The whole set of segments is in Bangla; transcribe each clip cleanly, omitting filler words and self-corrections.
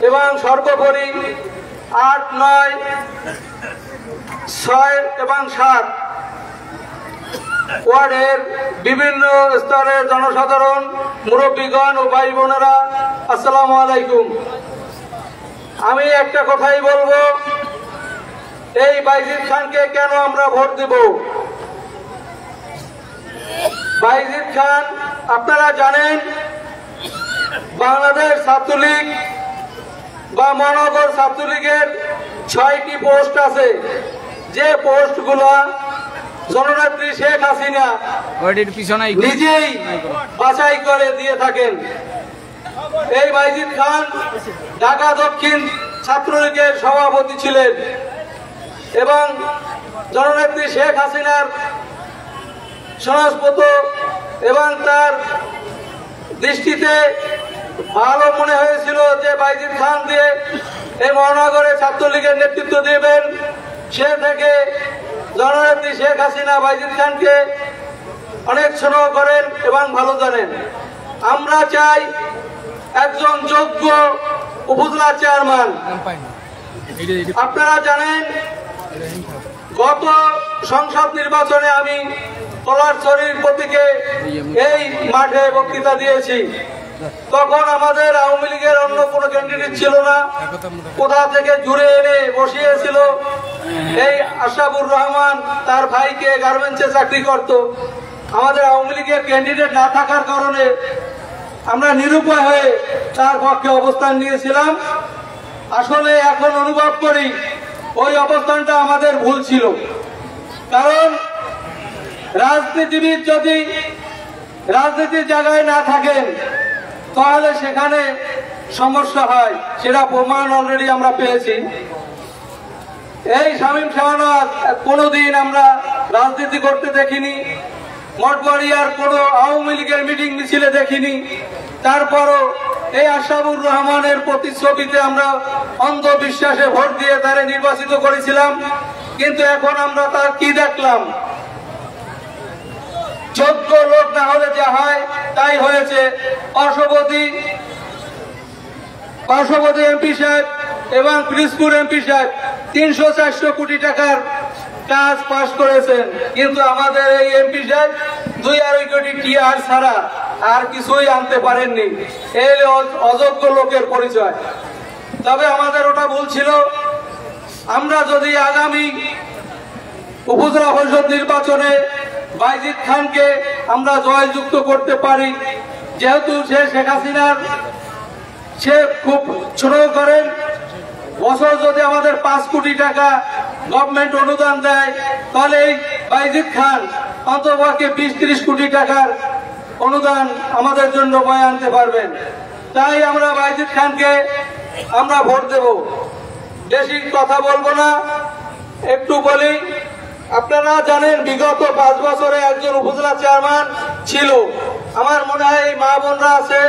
এবং সর্বোপরি 8, 9, 6 এবং 7 ওয়ার্ডের বিভিন্ন স্তরের জনসাধারণ, মুরব্বীগণ ও ভাই বোনেরা, আসসালামু আলাইকুম। আমি একটা কথাই বলবো, এই বাইজিদ খানকে কেন আমরা ভোট দেব? বাইজিদ খান, আপনারা জানেন বাংলাদেশ ছাত্রলীগ বা মহানগর ছাত্রলীগের 6টি পোস্ট আছে, যে পোস্টগুলো জননেত্রী শেখ হাসিনা নিজেই বাছাই করে দিয়ে থাকেন। এই বাইজিদ খান ঢাকা দক্ষিণ ছাত্রলীগের সভাপতি ছিলেন এবং জননেত্রী শেখ হাসিনার সংস্পত এবং তার দৃষ্টিতে ভালো মনে হয়েছিল যে বাইজিদ খান দিয়ে এই মহানগরে ছাত্রলীগের নেতৃত্ব দেবেন। সে থেকে জননেত্রী শেখ হাসিনা বাইজিদ খানকে অনেক স্নেহ করেন এবং ভালো জানেন। আমরা চাই একজন যোগ্য উপজেলা চেয়ারম্যান। আপনারা জানেন গত সংসদ নির্বাচনে আমি তলারছড়ির প্রতীকে এই মাঠে বক্তৃতা দিয়েছি। তখন আমাদের আওয়ামী লীগের অন্য কোনো ক্যান্ডিডেট ছিল না, কোথা থেকে জুড়ে এনে বসিয়েছিল এই আশরাফুর রহমান, তার ভাইকে গার্মেন্টসে চাকরি করত। আমাদের আওয়ামী লীগের ক্যান্ডিডেট না থাকার কারণে আমরা নিরুপায় হয়ে তার পক্ষে অবস্থান নিয়েছিলাম। আসলে এখন অনুভব করি ওই অবস্থানটা আমাদের ভুল ছিল, কারণ রাজনীতিবিদ যদি রাজনীতির জায়গায় না থাকেন তাহলে সেখানে সমস্যা হয়, সেটা প্রমাণ অলরেডি আমরা পেয়েছি। এই শামীম শাহনাজ কোনোদিন আমরা রাজনীতি করতে দেখিনি, মঠবাড়িয়ার কোনো আওয়ামী লীগের মিটিং মিছিলে দেখিনি। তারপরও এই আশরাফুর রহমানের প্রতিচ্ছবিতে আমরা অন্ধবিশ্বাসে ভোট দিয়ে তারে নির্বাচিত করেছিলাম, কিন্তু এখন আমরা তার কি দেখলাম? যোগ্য লোক না হলে যা হয় তাই হয়েছে। পার্শ্ববর্তী এমপি সাহেব এবং পিরিজপুর এমপি সাহেব 300-400 কোটি টাকার কাজ পাশ করেছেন, কিন্তু আমাদের এই এমপি সাহেব 2-2.5 কোটি টিআর ছাড়া আর কিছুই আনতে পারেননি। এই অযোগ্য লোকের পরিচয়। তবে আমাদের ওটা ভুল ছিল। আমরা যদি আগামী উপজেলা পরিষদ নির্বাচনে বাইজিদ খানকে আমরা জয়যুক্ত করতে পারি, যেহেতু সে শেখ হাসিনার সে খুব স্নেহ করেন, বছর যদি আমাদের 5 কোটি টাকা গভর্নমেন্ট অনুদান দেয় তাহলে এই বাইজিদ খান অন্ততপক্ষে 20-30 কোটি টাকার অনুদান আমাদের জন্য বয়ে আনতে পারবেন। তাই আমরা বাইজিদ খানকে আমরা ভোট দেব। বেশি কথা বলবো না, একটু বলি। আপনারা জানেন বিগত 5 বছরে একজন উপজেলা চেয়ারম্যান ছিল। আমার মনে হয় এই মা বোনরা আছে,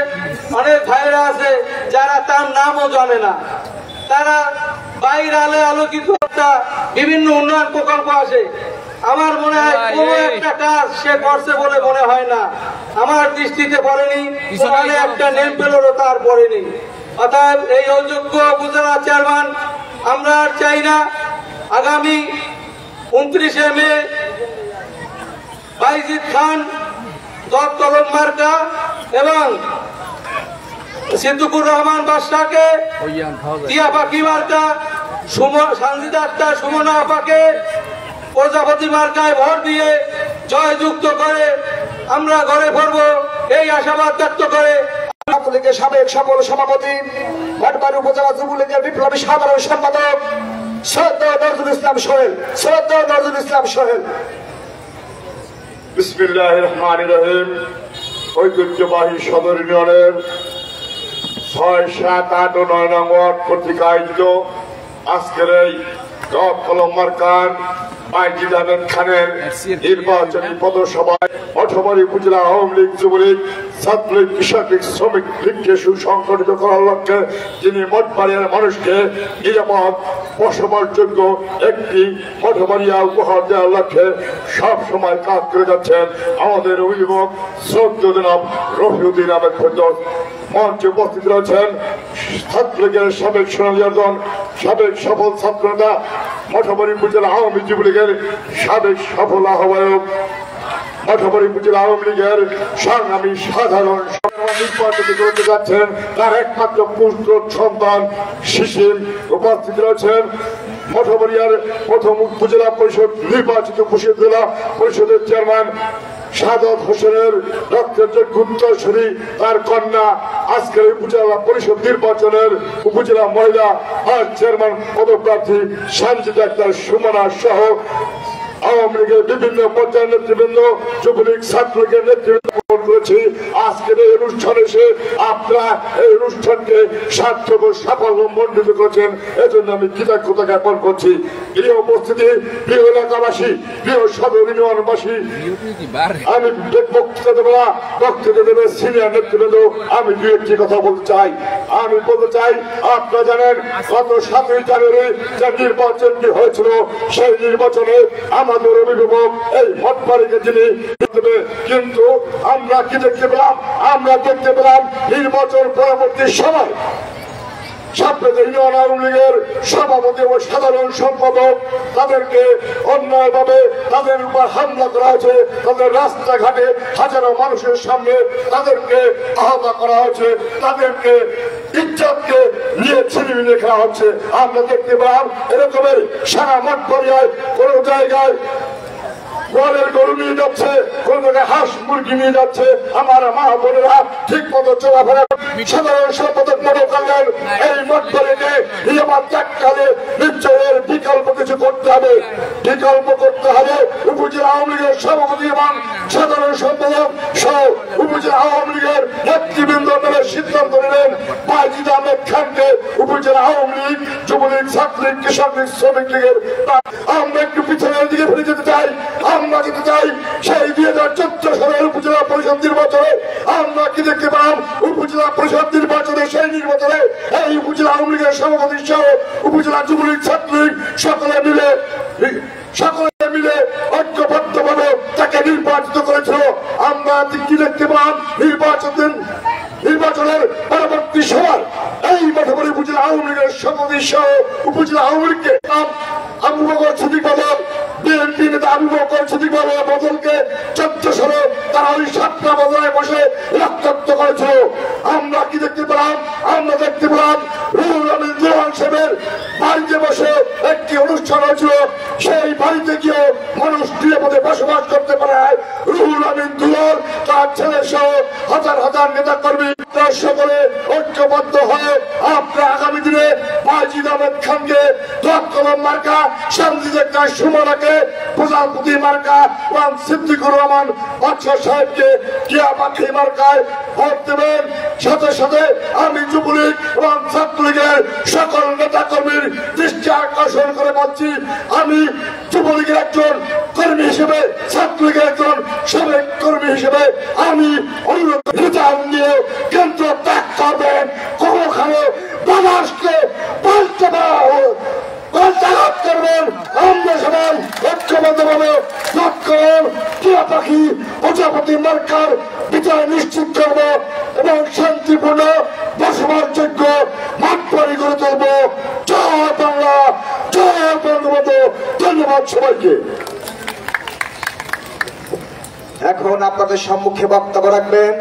অনেক ভাইরা আছে যারা তার নামও জানে না। তারা বাইরে আলোকিত বিভিন্ন উন্নয়ন প্রকল্প আসে, আমার মনে হয় কোনো একটা কাজ সে করছে বলে মনে হয় না। আমার দৃষ্টিতে পড়েনি, একটা নেম পেলেও তার পড়েনি। অর্থাৎ এই অযোগ্য উপজেলা চেয়ারম্যান আমরা আর চাই না। আগামী 29শে মে বাইজিদ খান, দত কলম মার্কা এবং সিদ্দিকুর রহমান বাদশাকে, টিয়া পাখি মার্কা, সানজিদা আক্তার সুমনা আপাকে প্রজাপতি মার্কায় ভোট দিয়ে জয়যুক্ত করে আমরা ঘরে ফিরব, এই আশাবাদ ব্যক্ত করে ছাত্রলীগের সাবেক সফল সভাপতি, ভাটবাড়ি উপজেলা যুবলীগের বিপ্লবী সাধারণ সম্পাদক সৈয়দ নজরুল ইসলাম সোহেল। বিসমিল্লাহির রহমানির রহিম। ঐতিহ্যবাহী সদর ইউনিয়নের 6, 7, 8 ও 9 নং ওয়ার্ড কর্তৃক আয়োজিত আজকের এই দত কলম মার্কার বাইজিদ আহমেদ খানের নির্বাচনী পথসভায় মঠবাড়ি উপজেলা আওয়ামী লীগ যুবলীগ ছাত্রলীগ কৃষক লীগ শ্রমিক লীগকে সুসংগঠিত করার লক্ষ্যে যিনি মঠবাড়িয়ার মানুষকে নিরাপদ বসবাসযোগ্য একটি মঠবাড়িয়া উপহার দেওয়ার লক্ষ্যে সব সময় কাজ করে যাচ্ছেন আমাদের অভিভাবক শ্রদ্ধেয় জনাব রফিউদ্দিন আহমেদ ফেরদৌস। মঞ্চে উপস্থিত রয়েছেন ছাত্রলীগের সাবেক সোনালী অর্জন, সাবেক সফল ছাত্রনেতা, মঠবাড়ি উপজেলা আওয়ামী যুবলীগের সাবেক সফল আহ্বায়ক, মঠবাড়ি উপজেলা আওয়ামী লীগের সংগ্রামী সাধারণ নির্বাচিত করতে যাচ্ছেন তার একমাত্র পুত্র সন্তান শিশির। উপস্থিত রয়েছেন মঠবাড়িয়ার প্রথম উপজেলা পরিষদ নির্বাচিত উপজেলা পরিষদের চেয়ারম্যান সাদত হোসেনের রক্তের যোগ্য উত্তরসূরি তার কন্যা আজকের উপজেলা পরিষদ নির্বাচনের উপজেলা মহিলা আর চেয়ারম্যান পদপ্রার্থী সঞ্জিতা আক্তার সুমনা সহ আওয়ামী লীগের বিভিন্ন পর্যায়ের নেতৃবৃন্দ, যুবলীগ ছাত্রলীগের নেতৃবৃন্দ করেছি। আজকের এই অনুষ্ঠানে এসে আপনারা এই অনুষ্ঠানকে সার্থক ও সাফল্য মণ্ডিত করেছেন, এজন্য আমি কৃতজ্ঞতা জ্ঞাপন করছি। প্রিয় উপস্থিতি, প্রিয় এলাকাবাসী, প্রিয় সদর ইউনিয়নবাসী, আমি বক্তৃতা দেব না, বক্তৃতা দেবে সিনিয়র নেতৃবৃন্দ। আমি দু একটি কথা বলতে চাই। আমি বলতে চাই, আপনারা জানেন গত 7ই জানুয়ারি যে নির্বাচনটি হয়েছিল, সেই নির্বাচনে আমাদের অভিভাবক এই মঠবাড়িকে যিনি, কিন্তু আমরা কি দেখতে পেলাম? আমরা দেখতে পেলাম নির্বাচন পরবর্তী সময় সাপ্তাহিক ইউনিয়ন আওয়ামী লীগের সভাপতি ও সাধারণ সম্পাদক তাদেরকে অন্যায়ভাবে তাদের উপর হামলা করা হয়েছে, তাদের রাস্তাঘাটে হাজারো মানুষের সামনে তাদেরকে আহত করা হয়েছে, তাদেরকে ইজ্জতকে নিয়ে ছিনিমিনি খেলা হচ্ছে। আমরা দেখতে পেলাম এরকমের সারা মঠবাড়িয়ায় কোন জায়গায় গোয়ালের গরু নিয়ে যাচ্ছে, কোন জায়গায় হাঁস মুরগি নিয়ে যাচ্ছে। আমার মা বোনেরা ঠিক মতো চলাফেরা সাধারণ সম্পাদক মনে করলেন এই মঠবাড়িতে নিরাপদ ত্যাগকালে নিশ্চয়ের বিকল্প কিছু করতে হবে, বিকল্প করতে হবে। উপজেলা আওয়ামী লীগের সভাপতি এবং সাধারণ সম্পাদক সহ উপজেলা আওয়ামী লীগের নেতৃবৃন্দ মিলে সিদ্ধান্ত নিলেন বাজিদ আহমেদ খানকে উপজেলা আওয়ামী লীগ, যুবলীগ, ছাত্রলীগ, কৃষক লীগ, শ্রমিক লীগের আমরা একটু পিছনের দিকে ফিরে যেতে চাই। আমরা যেতে চাই সেই 2014 সালের উপজেলা পরিষদ নির্বাচনে আমরা কি দেখতে পেলাম? উপজেলা পরিষদ নির্বাচনে সেই নির্বাচনে এই উপজেলা আওয়ামী লীগের সভাপতি সহ উপজেলা যুবলীগ, ছাত্রলীগ সকলে মিলে ঐক্যবদ্ধভাবে তাকে নির্বাচিত করেছিল। আমরা কি দেখতে পেলাম? নির্বাচনের পরবর্তী সময় এই মঠবাড়ি উপজেলা আওয়ামী লীগের সভাপতি সহ উপজেলা আওয়ামী লীগকে আবু বকর সিদ্দিক বাদল, বিএনপি নেতা আবু বকর সিদ্দিক বাদলকে 14 সালে তারা ওই 7টা বাজারে বসে রক্তাক্ত করেছিল। আমরা কি দেখতে পেলাম? আমরা দেখতে পেলাম রুহুল আমিন দুলাল সাহেবের বাড়িতে বসে একটি অনুষ্ঠান হয়েছিল। সেই বাড়িতে গিয়ে মানুষ নিরাপদে বসবাস করতে পারে। রুহুল আমিন দুলাল তার ছেলে সহ হাজার হাজার নেতা কর্মী সকলে ঐক্যবদ্ধ হয়ে আপনারা আগামী দিনে বাজিদ আহমেদ খানকে দোয়াত কলম মার্কা, সঞ্জিতা আক্তার সুমনাকে প্রজাপতি মার্কা এবং সিদ্দিকুর রহমান বাদশা সাহেবকে টিয়া পাখি মার্কায় ভোট দেবেন। সাথে সাথে আমি যুবলীগ এবং ছাত্রলীগের সকল নেতা কর্মীর দৃষ্টি আকর্ষণ করে বলছি, আমি যুবলীগের একজন কর্মী হিসেবে, ছাত্রলীগের একজন সাবেক কর্মী হিসেবে আমি অনুরোধ নিয়ে কেন্দ্র ত্যাগ করবেন। কোনোখানে বাংলাদেশকে পাল্টে পাল্টাঘাত করবেন। আমরা সবাই ঐক্যবদ্ধভাবে টিয়া পাখি প্রজাপতি মার্কার বিজয় নিশ্চিত করব এবং শান্তিপূর্ণ বসবাসযোগ্য মঠবাড়ি গড়ে তুলব। জয় বাংলা, জয় বঙ্গবন্ধু। ধন্যবাদ সবাইকে। এখন আপনাদের সম্মুখে বক্তব্য রাখবেন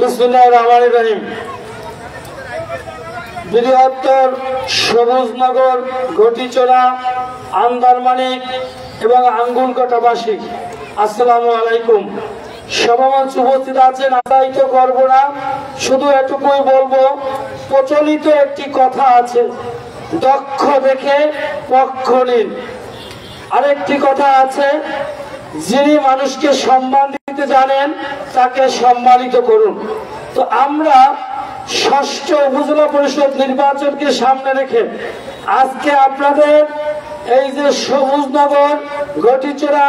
বিসমিল্লাহির রহমানির রহিম। বৃহত্তর সবুজনগর, ঘটিচড়া, আন্দারমানিক এবং আঙ্গুলকাটাবাসী আসসালামু আলাইকুম। সভামঞ্চ উপস্থিত আছেন, আদায়িত করবো না, শুধু এটুকুই বলবো, প্রচলিত একটি কথা আছে, দক্ষ দেখে পক্ষ নিন। আরেকটি কথা আছে, যিনি মানুষকে সম্মান দিতে জানেন তাকে সম্মানিত করুন। তো আমরা ষষ্ঠ উপজেলা পরিষদ নির্বাচনকে সামনে রেখে আজকে আপনাদের এই যে সবুজনগর, গটিচড়া,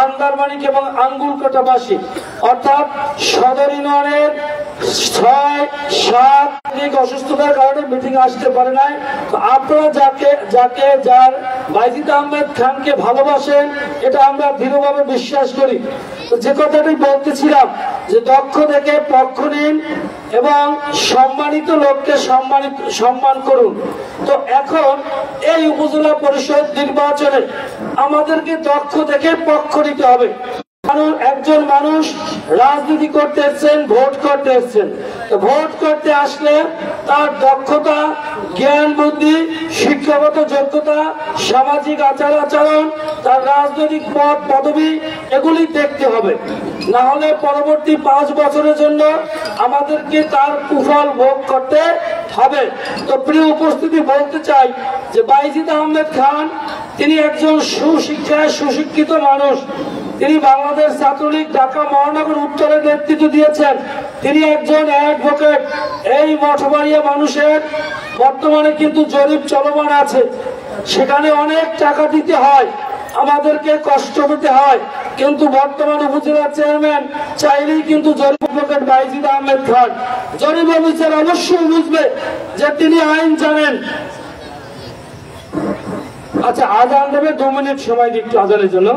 আন্দারমানিক এবং আঙ্গুলকোটাবাসী অর্থাৎ সদর ইউনিয়নের 6-7 অসুস্থতার কারণে মিটিং আসতে পারে নাই। তো আপনারা যার বাইজিদ আহমেদ খানকে ভালোবাসেন, এটা আমরা দৃঢ়ভাবে বিশ্বাস করি। তো যে কথাটি বলতেছিলাম যে দক্ষ থেকে পক্ষ নিন এবং সম্মানিত লোককে সম্মান করুন। তো এখন এই উপজেলা পরিষদ নির্বাচনে আমাদেরকে দক্ষ দেখে পক্ষ নিতে হবে। একজন মানুষ রাজনীতি করতে এসেছেন, ভোট করতে এসেছেন। ভোট করতে আসলে তার দক্ষতা, জ্ঞান, বুদ্ধি, শিক্ষাগত যোগ্যতা, সামাজিক আচার আচরণ, তার রাজনৈতিক পদ পদবি এগুলি দেখতে হবে। না হলে পরবর্তী 5 বছরের জন্য আমাদেরকে তার কুফল ভোগ করতে হবে। তো প্রিয় উপস্থিতি, বলতে চাই যে বাইজিদ আহমেদ খান তিনি একজন সুশিক্ষিত মানুষ। তিনি বাংলাদেশ ছাত্রলীগ ঢাকা মহানগর উত্তরে নেতৃত্ব দিয়েছেন। তিনি একজন অ্যাডভোকেট। এই মঠবাড়িয়া মানুষের বর্তমানে কিন্তু জরিপ চলমান আছে, সেখানে অনেক টাকা দিতে হয়, আমাদেরকে কষ্ট পেতে হয়। কিন্তু বর্তমান উপজেলা চেয়ারম্যান চাইলেই কিন্তু জরিপ অ্যাডভোকেট বাইজিদ আহমেদ খান জরিপ অফিসার অবশ্যই বুঝবে যে তিনি আইন জানেন। আচ্ছা, আজান দেবে, 2 মিনিট সময় দিই একটু আজানের জন্য।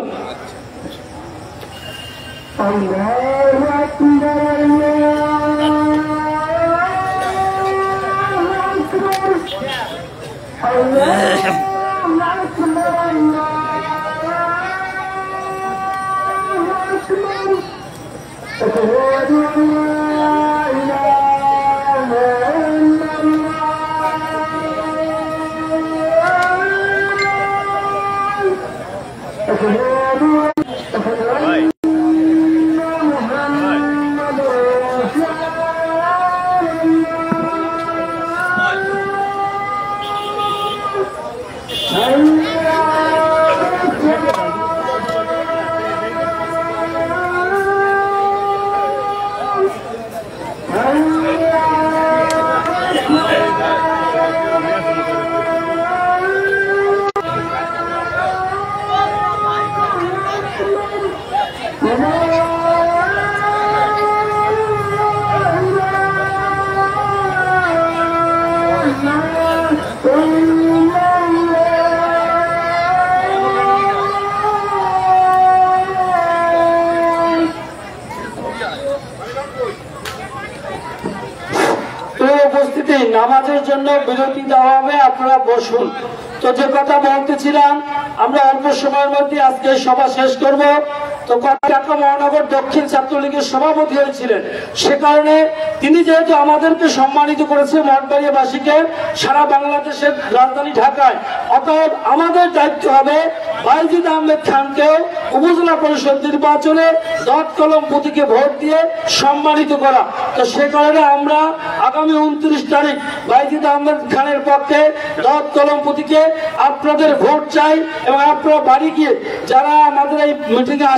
নামাজের জন্য বিরতি দেওয়া হবে, আপনারা বসুন। তো যে কথা বলতেছিলাম, আমরা অল্প সময়ের মধ্যে আজকে সভা শেষ করব। তো ঢাকা মহানগর দক্ষিণ ছাত্রলীগের সভাপতি হয়েছিলেন, সে কারণে তিনি যেহেতু আমাদেরকে সম্মানিত করেছে মঠবাড়িয়াবাসীকে সারা বাংলাদেশের রাজধানী ঢাকায়, অতএব আমাদের দায়িত্ব হবে বাইজিদ আহমেদ খানকেও উপজেলা পরিষদ নির্বাচনে দত কলম প্রতীকে ভোট দিয়ে সম্মানিত করা। তো সে কারণে আমরা আগামী 29 তারিখ বাইজিদ আহমেদ খানের পক্ষে দত কলম প্রতীকে আপনাদের ভোট চাই। এবং আপনারা বাড়ি গিয়ে যারা আমাদের এই মিটিং এ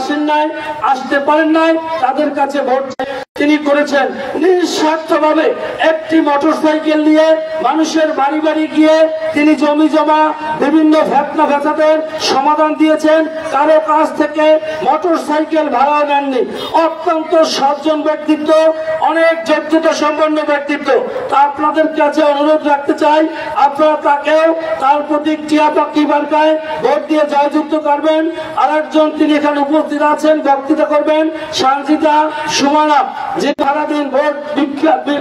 আসতে পারেন নাই, তাদের কাছে ভোট চাই। তিনি করেছেন নিঃস্বার্থভাবে একটি মোটরসাইকেল নিয়ে মানুষের বাড়ি বাড়ি গিয়ে তিনি জমি জমা বিভিন্ন ফেতনা ফেসাদের সমাধান দিয়েছেন। কারো কাছ থেকে মোটরসাইকেল ভাড়া নেননি। অত্যন্ত সজ্জন ব্যক্তিত্ব, অনেক যোগ্যতা সম্পন্ন ব্যক্তিত্ব। তা আপনাদের কাছে অনুরোধ রাখতে চাই, আপনারা তাকেও তার প্রতি টিয়া পাখি বার্কায় ভোট দিয়ে জয়যুক্ত করবেন। আরেকজন তিনি এখানে উপস্থিত আছেন, বক্তৃতা করবেন, সানজিদা সুমানা, যে সারাদিন ভোট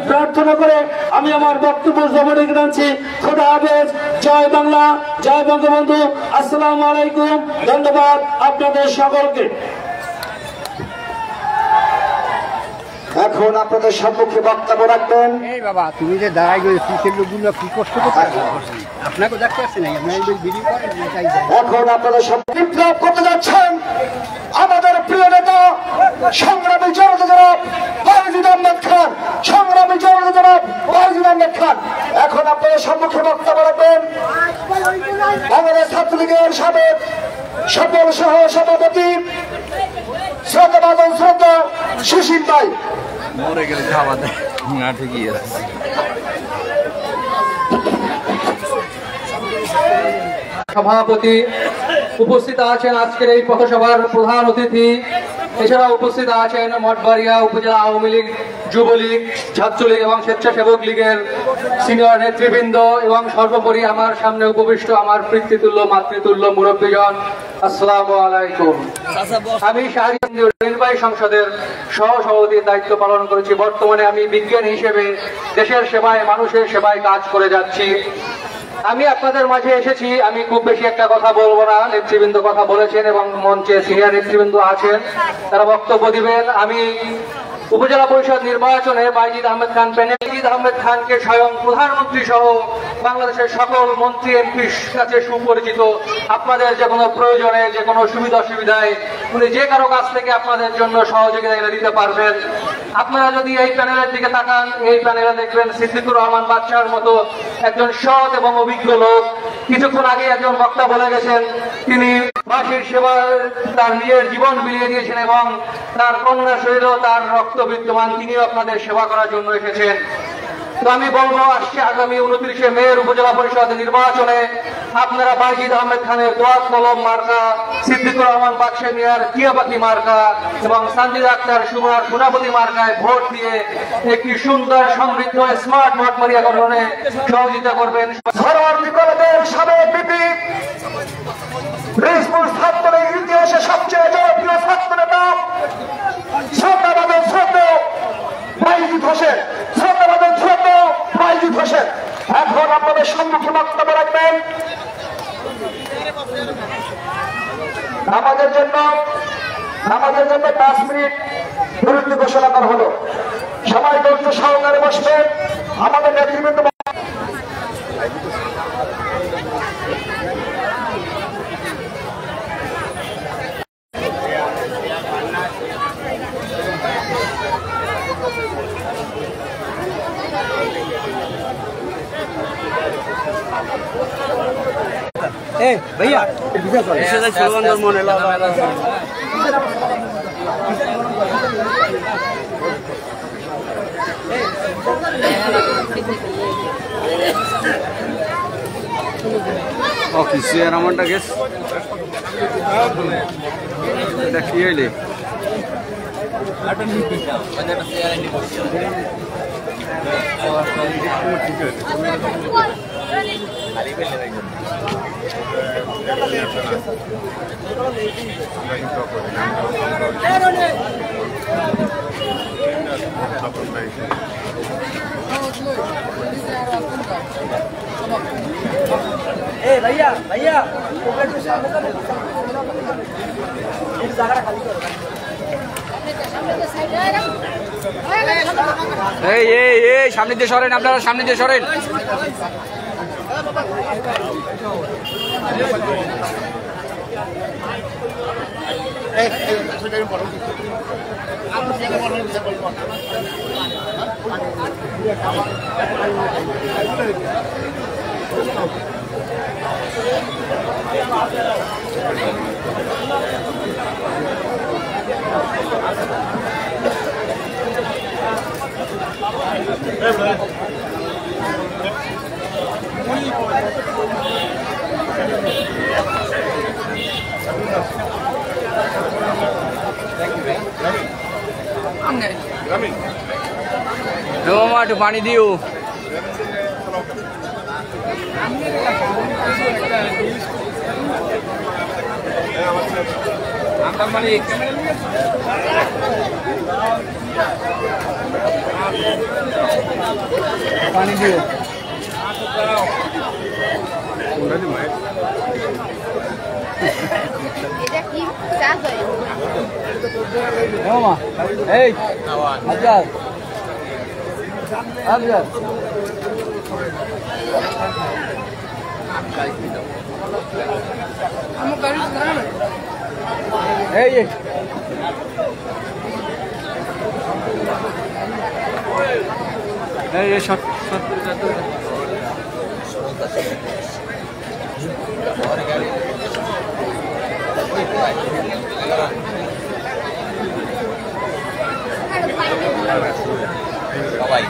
প্রার্থনা করে। আমি আমার বক্তব্য জমা রেখে দিচ্ছি। খোদা হাফেজ, জয় বাংলা, জয় বঙ্গবন্ধু, আসসালামু আলাইকুম। ধন্যবাদ আপনাদের সকলকে। এখন আপনাদের সম্মুখে বক্তব্য রাখবেন। এই বাবা, তুমি যে দাঁড়াই গেছি লোকগুলো কি কষ্ট করতে আপনাকে দেখতে আসছে না, ভিডিও করেন। এখন আপনাদের সম্মুখে বিপ্লব করতে যাচ্ছেন আমাদের প্রিয় নেতা সংগ্রামী জনতা জনাব বাইজিদ আহমেদ খান, সংগ্রামী জনতা জনাব বাইজিদ আহমেদ খান। এখন আপনাদের সম্মুখে বক্তব্য রাখবেন বাংলাদেশ ছাত্রলীগের সাবেক সফল সহ সভাপতি শ্রদ্ধা সুশীল ভাই। মরে গেলে খাওয়া দেয়। না ঠিকই আছে। সভাপতি উপস্থিত আছেন আজকের এই পথসভার প্রধান অতিথি, এছাড়া উপস্থিত আছেন মঠবাড়িয়া উপজেলা আওয়ামী লীগ, যুবলীগ, ছাত্রলীগ এবং স্বেচ্ছাসেবক লীগের সিনিয়র নেতৃবৃন্দ এবং সর্বোপরি আমার সামনে উপবিষ্ট আমার পিতৃতুল্য মাতৃতুল্য মুরব্বীগণ, আসসালামু আলাইকুম। আমি শাহরিয়ারগঞ্জ নির্বাহী সংসদের সহসভাপতির দায়িত্ব পালন করেছি। বর্তমানে আমি বিজ্ঞানী হিসেবে দেশের সেবায় মানুষের সেবায় কাজ করে যাচ্ছি। আমি আপনাদের মাঝে এসেছি, আমি খুব বেশি একটা কথা বলবো না, নেতৃবৃন্দ কথা বলেছেন এবং মঞ্চে সিনিয়র নেতৃবৃন্দ আছেন, তারা বক্তব্য দিবেন। আমি উপজেলা পরিষদ নির্বাচনে বাইজিদ আহমেদ খান বাইজিদ আহমেদ খানকে স্বয়ং প্রধানমন্ত্রী সহ বাংলাদেশের সকল মন্ত্রী এমপির কাছে সুপরিচিত। আপনাদের যে কোনো প্রয়োজনে, যে কোনো সুবিধা অসুবিধায় উনি যে কারো কাছ থেকে আপনাদের জন্য সহযোগিতা এনে দিতে পারবেন। আপনারা যদি এই প্যানেলের দিকে তাকান, এই প্যানেলে দেখবেন সিদ্দিকুর রহমান বাদশার মতো একজন সৎ এবং অভিজ্ঞ লোক। কিছুক্ষণ আগে একজন বক্তা বলে গেছেন, তিনি বাসীর সেবার তার নিজের জীবন বিলিয়ে দিয়েছেন এবং তার কন্যা শরীরেও তার রক্ত বিদ্যমান, তিনিও আপনাদের সেবা করার জন্য এসেছেন। তো আমি বলবো, আসছে আগামী 29শে মের উপজেলা পরিষদ নির্বাচনে আপনারা বাইজিদ আহমেদ খানের দোয়াত কলম মার্কা, সিদ্দিকুর রহমান বাদশা মিয়ার টিয়াপাখি মার্কা এবং সানজিদা আক্তার সুমার সোনাপতি মার্কায় ভোট দিয়ে একটি সুন্দর সমৃদ্ধ স্মার্ট মঠবাড়িয়া গঠনে সহযোগিতা করবেন। সরওয়ার্দী কলেজের সাবেক ভিপি, রিজপুর ছাত্রলীগ ইতিহাসে সবচেয়ে জনপ্রিয় ছাত্র নেতা শ্রদ্ধাভাজন শ্রদ্ধেয় বাইজিদ হোসেন, শ্রদ্ধাভাজন শ্রদ্ধেয় বাইজিদ হোসেন এখন আপনাদের সম্মুখে বক্তব্য রাখবেন। আমাদের জন্য 5 মিনিট বিরতি ঘোষণা করা হলো। সবাই ধৈর্য সহকারে বসবেন। আমাদের নেতৃবৃন্দ भैया কিছু এমনটা গেছ এটা কি হইলে भैया भैया সামনে দিয়ে সরেন, আপনারা সামনে দিয়ে সরেন। মামা একটু পানি দিও। পানি দিও। এই আচ্ছা আচ্ছা এই এই শর্ট সবাই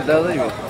দেওয়া যাইব।